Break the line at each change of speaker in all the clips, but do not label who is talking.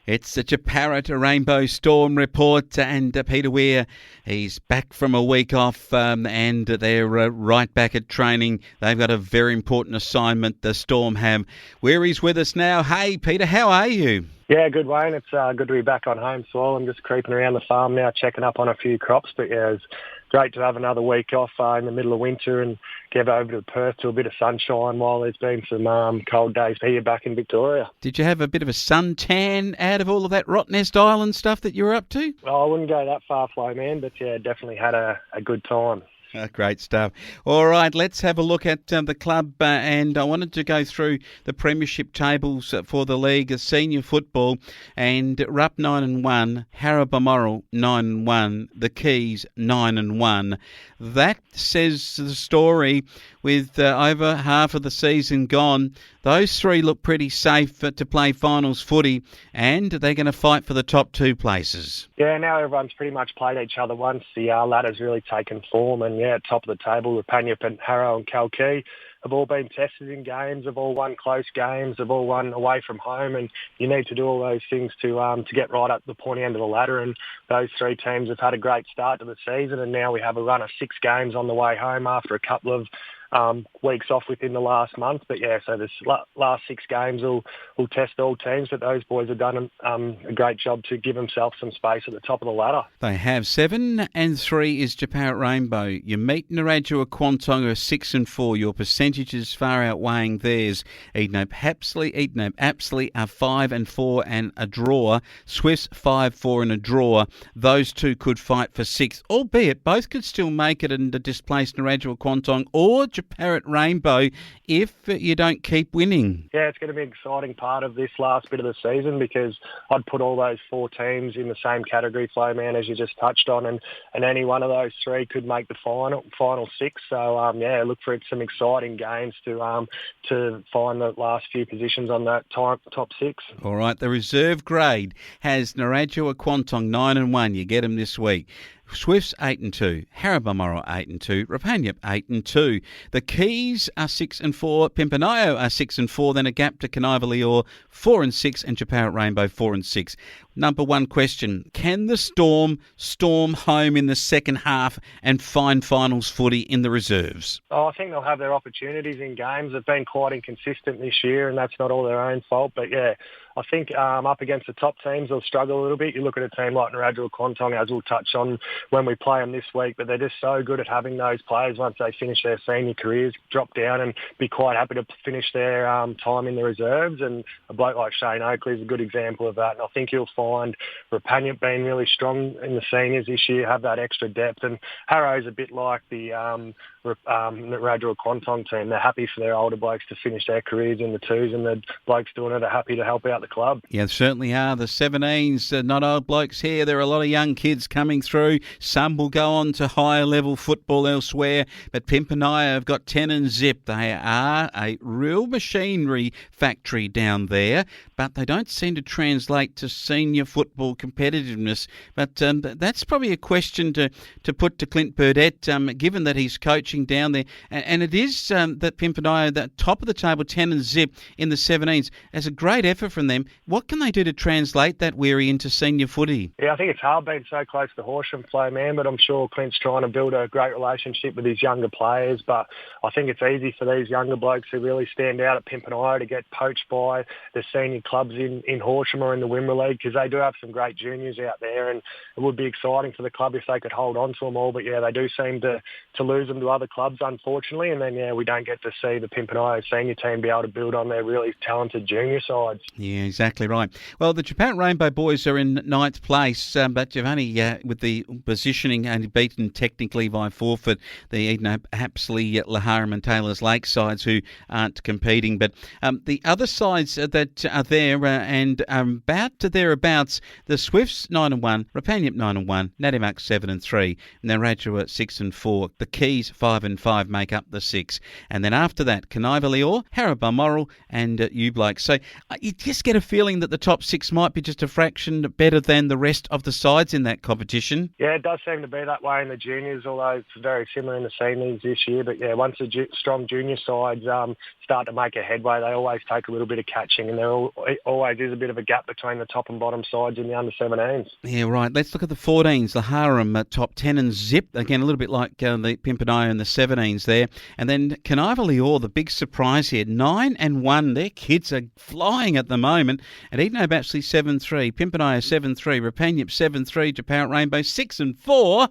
It's the Chaparrot Rainbow Storm report, and Peter Weir, he's back from a week off, and they're right back at training. They've got a very important assignment, the Storm have. Weir's with us now. Hey, Peter, how are you?
Yeah, good, Wayne. It's good to be back on home soil. I'm just creeping around the farm now, checking up on a few crops. But yeah, it's great to have another week off in the middle of winter and get over to Perth to a bit of sunshine while there's been some cold days here back in Victoria.
Did you have a bit of a suntan out of all of that Rottnest Island stuff that you were up to?
Well, I wouldn't go that far, Flo, man, but yeah, definitely had a good time.
Great stuff. All right, let's have a look at the club, and I wanted to go through the premiership tables for the league, senior football, and Rupp 9-1, Harra-Balmoral 9-1, the Keys 9-1. That says the story with over half of the season gone. Those three look pretty safe to play finals footy, and they're going to fight for the top two places.
Yeah, now everyone's pretty much played each other once. The ladder's really taken form, and yeah, top of the table, Rapanyup and Harrow and Kalkee have all been tested in games, have all won close games, have all won away from home, and you need to do all those things to get right up the pointy end of the ladder. And those three teams have had a great start to the season, and now we have a run of 6 games on the way home after a couple of weeks off within the last month. But yeah, so this last 6 games will test all teams, but those boys have done a great job to give themselves some space at the top of the ladder.
They have 7 and 3 is Chaparrot Rainbow. You meet Narrajua Quantong are 6 and 4. Your percentages far outweighing theirs. Edenhope Apsley are 5 and 4 and a draw. Swifts 5-4 and a draw. Those two could fight for 6th, albeit both could still make it and displace Narrajua Quantong or Chaparrot Rainbow if you don't keep winning.
Yeah, it's going to be an exciting part of this last bit of the season because I'd put all those 4 teams in the same category, Flo, man, as you just touched on, and any one of those 3 could make the final 6. So yeah, look for some exciting games to find the last few positions on that top 6.
All right, the reserve grade has Narrajua Quantong 9-1. You get them this week. Swifts 8 and 2, Harra-Balmoral 8 and 2, Rapanyup 8 and 2. The Keys are 6 and 4, Pimpanayo are 6 and 4, then a gap to Caniva 4 and 6, and Chaparrot Rainbow 4 and 6. Number one question: can the Storm home in the second half and find finals footy in the reserves?
Oh, I think they'll have their opportunities in games. They've been quite inconsistent this year, and that's not all their own fault. But yeah, I think up against the top teams, they'll struggle a little bit. You look at a team like Narrajua Quantong, as we'll touch on when we play them this week, but they're just so good at having those players once they finish their senior careers drop down and be quite happy to finish their time in the reserves. And a bloke like Shane Oakley is a good example of that. And I think you'll find Rapanyup being really strong in the seniors this year, have that extra depth. And Harrow's a bit like the Narrajua Quantong team. They're happy for their older blokes to finish their careers in the 2s, and the blokes doing it are happy to help out the club.
Yeah, certainly are. The 17s, not old blokes here. There are a lot of young kids coming through. Some will go on to higher level football elsewhere, but Pimpanayo have got 10 and zip. They are a real machinery factory down there, but they don't seem to translate to senior football competitiveness. But that's probably a question to put to Clint Burdett, given that he's coaching down there. And it is that Pimpanayo, the top of the table, 10 and zip in the 17s. As a great effort from them. What can they do to translate that, Weary, into senior footy?
Yeah, I think it's hard being so close to Horsham, Flow, man, but I'm sure Clint's trying to build a great relationship with his younger players. But I think it's easy for these younger blokes who really stand out at Pimpanayo to get poached by the senior clubs in Horsham or in the Wimmera League, because they do have some great juniors out there, and it would be exciting for the club if they could hold on to them all. But yeah, they do seem to lose them to other clubs, unfortunately, and then yeah, we don't get to see the Pimpanayo senior team be able to build on their really talented junior sides.
Yeah, exactly right. Well, the Chaparrot Rainbow boys are in 9th place, but you've only, with the positioning, only beaten technically by forfeit the Edenhope Apsley, Laharam and Taylor's Lake sides who aren't competing. But the other sides that are there and about to thereabouts, the Swifts 9-1, Rapanyup 9-1, Nadimak 7 and 3, Narrajua 6 and 4, the Keys 5 and 5 make up the 6, and then after that, Caniva, Harra-Balmoral and you blokes. So you just get get a feeling that the top six might be just a fraction better than the rest of the sides in that competition?
Yeah, it does seem to be that way in the juniors, although it's very similar in the seniors this year. But yeah, once the strong junior sides start to make a headway, they always take a little bit of catching, and there always is a bit of a gap between the top and bottom sides in the under-17s.
Yeah, right. Let's look at the 14s. The Horsham top 10 and zip. Again, a little bit like the Pimpernel and the 17s there. And then Weir, the big surprise here, 9-1. Their kids are flying at the moment. And Eden Batchley 7-3, Pimpernel 7-3, Rapanyip 7-3, Japan Rainbow 6-4.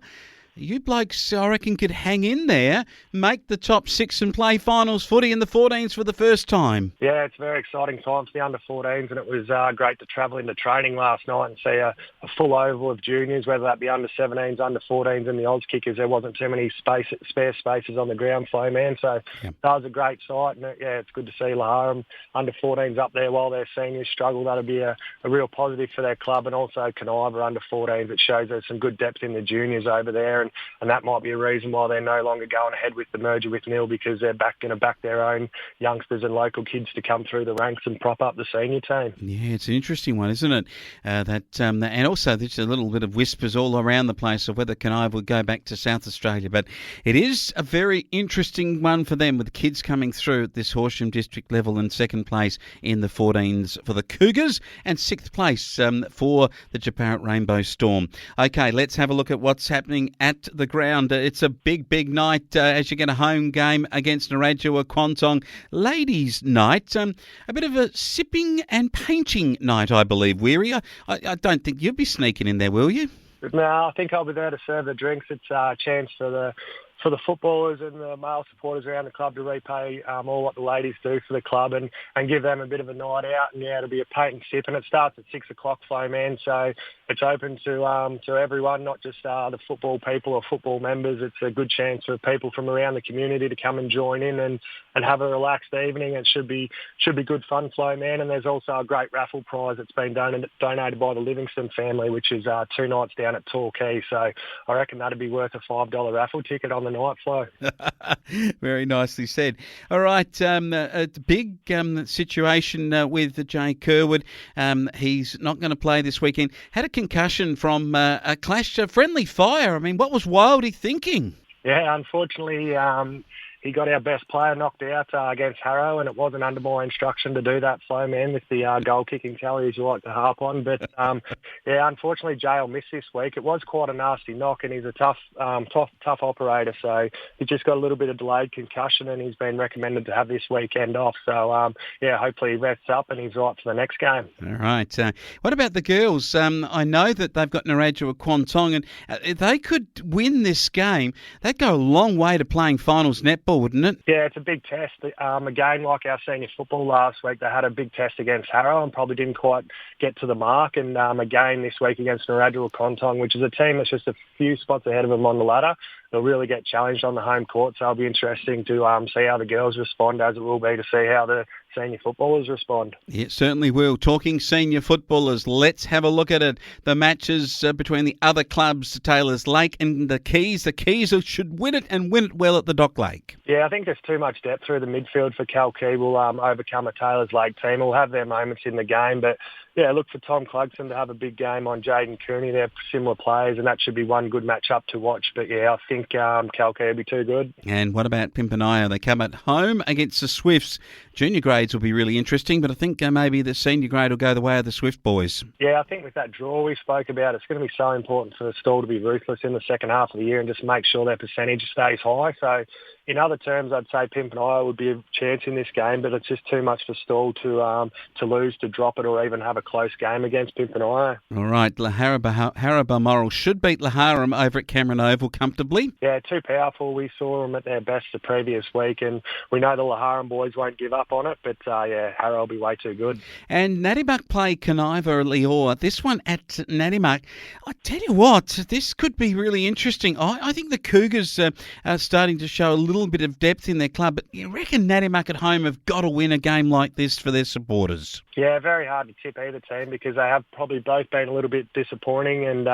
You blokes, I reckon, could hang in there, make the top six and play finals footy in the 14s for the first time.
Yeah, it's a very exciting time for the under-14s, and it was great to travel into training last night and see a full oval of juniors, whether that be under-17s, under-14s and the Oz kickers. There wasn't too many spare spaces on the ground flow, man. So that was a great sight, and it's good to see Horsham under-14s up there while their seniors struggle. That'll be a real positive for their club, and also Canaiva under-14s. It shows there's some good depth in the juniors over there. And that might be a reason why they're no longer going ahead with the merger with Nil, because they're going to back their own youngsters and local kids to come through the ranks and prop up the senior team.
Yeah, it's an interesting one, isn't it? And also there's a little bit of whispers all around the place of whether Canaiva would go back to South Australia. But it is a very interesting one for them, with kids coming through at this Horsham District level, in second place in the 14s for the Cougars and sixth place for the Japan Rainbow Storm. Okay, let's have a look at what's happening at the ground. It's a big night as you get a home game against Narrabri Quantong. Ladies' night, a bit of a sipping and painting night, I believe, Weary. I don't think you'll be sneaking in there, will you?
No, I think I'll be there to serve the drinks. It's a chance for the footballers and the male supporters around the club to repay all what the ladies do for the club and give them a bit of a night out. And yeah, it'll be a paint and sip, and it starts at 6 o'clock, flow, man. So it's open to everyone, not just the football people or football members. It's a good chance for people from around the community to come and join in and have a relaxed evening. It should be good fun, flow, man. And there's also a great raffle prize that's been donated by the Livingston family, which is 2 nights down at Torquay. So I reckon that'd be worth a $5 raffle ticket on the night, flow.
Very nicely said. All right, a big situation with Jay Kerwood. He's not going to play this weekend. Had a concussion from a clash, a friendly fire. I mean, what was Wildy thinking?
Yeah, unfortunately, he got our best player knocked out against Harrow, and it wasn't under my instruction to do that, flow, man, with the goal-kicking tally, as you like to harp on. But, yeah, unfortunately, Jay will miss this week. It was quite a nasty knock, and he's a tough operator, so he just got a little bit of delayed concussion, and he's been recommended to have this weekend off. So, yeah, hopefully he rests up and he's right for the next game.
All right. What about the girls? I know that they've got Narrabri Quantong, and if they could win this game, they'd go a long way to playing finals netball, wouldn't it?
Yeah, it's a big test. A game like our senior football last week, they had a big test against Harrow and probably didn't quite get to the mark. And a game this week against Narrabri Quantong, which is a team that's just a few spots ahead of them on the ladder. They'll really get challenged on the home court, so it'll be interesting to see how the girls respond, as it will be to see how the senior footballers respond.
Yeah, it certainly will. Talking senior footballers, let's have a look at it. The matches between the other clubs, Taylor's Lake and the Keys. The Keys should win it and win it well at the Dock Lake.
Yeah, I think there's too much depth through the midfield for Kalkee. Will overcome a Taylor's Lake team. Will have their moments in the game, but yeah, look for Tom Clugson to have a big game on Jaden Cooney. They're similar players, and that should be one good match-up to watch. But yeah, I think Kalkee will be too good.
And what about Pimpernel? They come at home against the Swifts. Junior grades will be really interesting, but I think maybe the senior grade will go the way of the Swift boys.
Yeah, I think with that draw we spoke about, it's going to be so important for the Stall to be ruthless in the second half of the year and just make sure their percentage stays high. So in other terms, I'd say Pimpernel would be a chance in this game, but it's just too much for Stall to lose, to drop it, or even have a close game against Pimpernel. All
right, Harrow should beat Horsham over at Cameron Oval comfortably.
Yeah, too powerful. We saw them at their best the previous week, and we know the Horsham boys won't give up on it, but yeah, Harrow will be way too good.
And Nadimak play Canaiva Weir. This one at Nadimak, I tell you what, this could be really interesting. I think the Cougars are starting to show a little bit of depth in their club, but you reckon Natimuck at home have got to win a game like this for their supporters?
Yeah, very hard to tip either team because they have probably both been a little bit disappointing and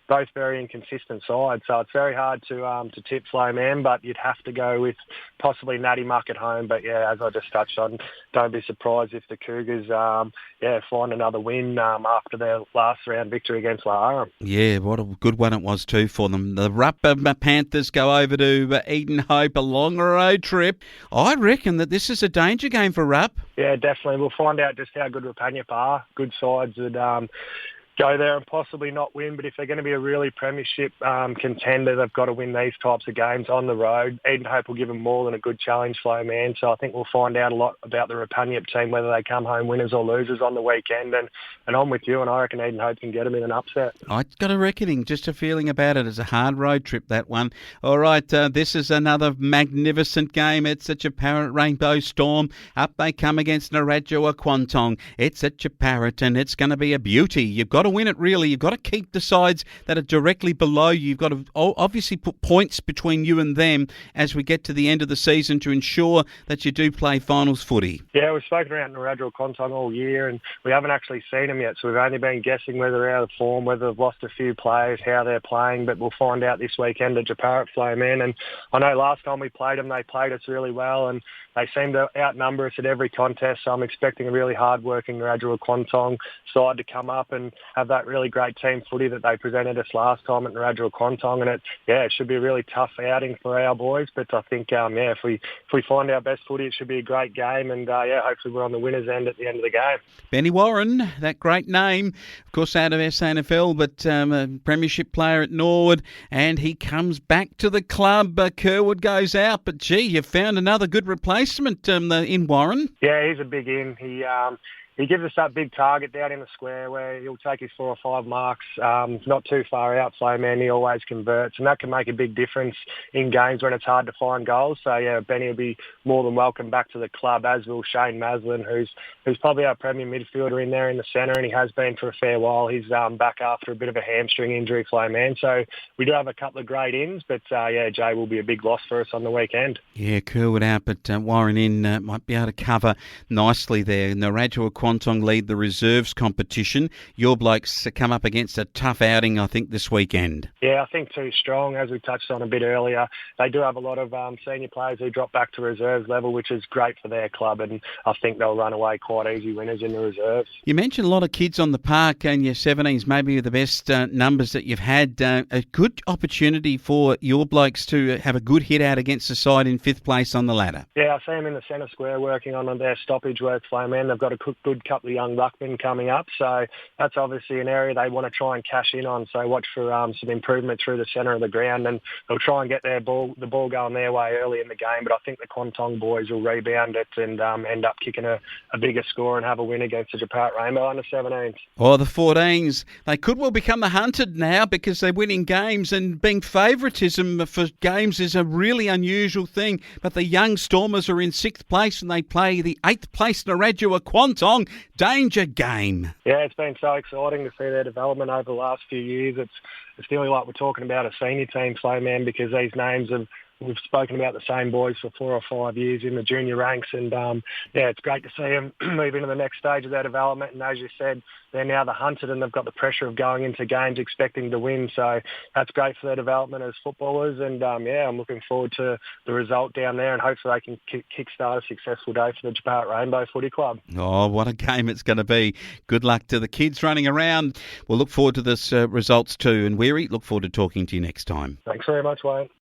both very inconsistent sides. So it's very hard to tip Flowman, but you'd have to go with possibly Natimuck at home. But yeah, as I just touched on, don't be surprised if the Cougars find another win after their last round victory against Weir.
Yeah, what a good one it was too for them. The Rupp Panthers go over to Eden Hope, a long road trip. I reckon that this is a danger game for Rupp.
Yeah, definitely. We'll find out just how good Rapanyup are. Good sides that go there and possibly not win, but if they're going to be a really premiership contender, they've got to win these types of games on the road. Eden Hope will give them more than a good challenge, Flowman, so I think we'll find out a lot about the Rapanyup team, whether they come home winners or losers on the weekend, and I'm with you, and I reckon Eden Hope can get them in an upset.
I got a reckoning, just a feeling about it. It's a hard road trip, that one. All right, this is another magnificent game. It's at Chaparrat Rainbow Storm. Up they come against Narrajua Quantong. It's at Chaparrat, and it's going to be a beauty. You've got to win it, really. You've got to keep the sides that are directly below you. You've got to obviously put points between you and them as we get to the end of the season to ensure that you do play finals footy.
Yeah, we've spoken around Narrajua Quantong all year, and we haven't actually seen them yet, so we've only been guessing whether they're out of form, whether they've lost a few players, how they're playing, but we'll find out this weekend at Chaparrat, Flowman. And I know last time we played them, they played us really well, and they seem to outnumber us at every contest, so I'm expecting a really hard-working Narrajua Quantong side to come up and have that really great team footy that they presented us last time at Narrajua Quantong, and it should be a really tough outing for our boys, but I think, if we find our best footy, it should be a great game, and hopefully we're on the winner's end at the end of the game.
Benny Warren, that great name, of course out of SANFL, but a premiership player at Norwood, and he comes back to the club. Kerwood goes out, but gee, you've found another good replacement in Warren.
Yeah, he's a big in. He gives us that big target down in the square where he'll take his 4 or 5 marks, not too far out, Flowman. He always converts, and that can make a big difference in games when it's hard to find goals. So, yeah, Benny will be more than welcome back to the club, as will Shane Maslin, who's probably our premier midfielder in there in the centre, and he has been for a fair while. He's back after a bit of a hamstring injury, Flowman. So we do have a couple of great ins, but, Jay will be a big loss for us on the weekend.
Yeah, Kerwood out, but Warren in might be able to cover nicely there. Narrajua Quantong lead the reserves competition. Your blokes come up against a tough outing, I think, this weekend.
Yeah, I think too strong, as we touched on a bit earlier. They do have a lot of senior players who drop back to reserves level, which is great for their club, and I think they'll run away quite easy winners in the reserves.
You mentioned a lot of kids on the park, and your 17s maybe the best numbers that you've had. A good opportunity for your blokes to have a good hit out against the side in 5th place on the ladder.
Yeah, I see them in the centre square working on their stoppage work, Flowman. They've got a good couple of young ruckmen coming up, so that's obviously an area they want to try and cash in on. So watch for some improvement through the centre of the ground, and they'll try and get the ball going their way early in the game. But I think the Quantong boys will rebound it and end up kicking a bigger score and have a win against the Chaparrat Rainbow under 17s.
Oh, the 14s, they could well become the hunted now because they're winning games, and being favouritism for games is a really unusual thing. But the young Stormers are in 6th place and they play the 8th place Narrajua Quantong. Danger game.
Yeah, it's been so exciting to see their development over the last few years. It's feeling like we're talking about a senior team, Flowman, because these names we've spoken about the same boys for 4 or 5 years in the junior ranks, and it's great to see them move into the next stage of their development. And as you said, they're now the hunted, and they've got the pressure of going into games expecting to win. So that's great for their development as footballers. And I'm looking forward to the result down there, and hopefully they can kickstart a successful day for the Chaparrat Rainbow Footy Club.
Oh, what a game it's going to be. Good luck to the kids running around. We'll look forward to this results too. And Weary, look forward to talking to you next time.
Thanks very much, Wayne.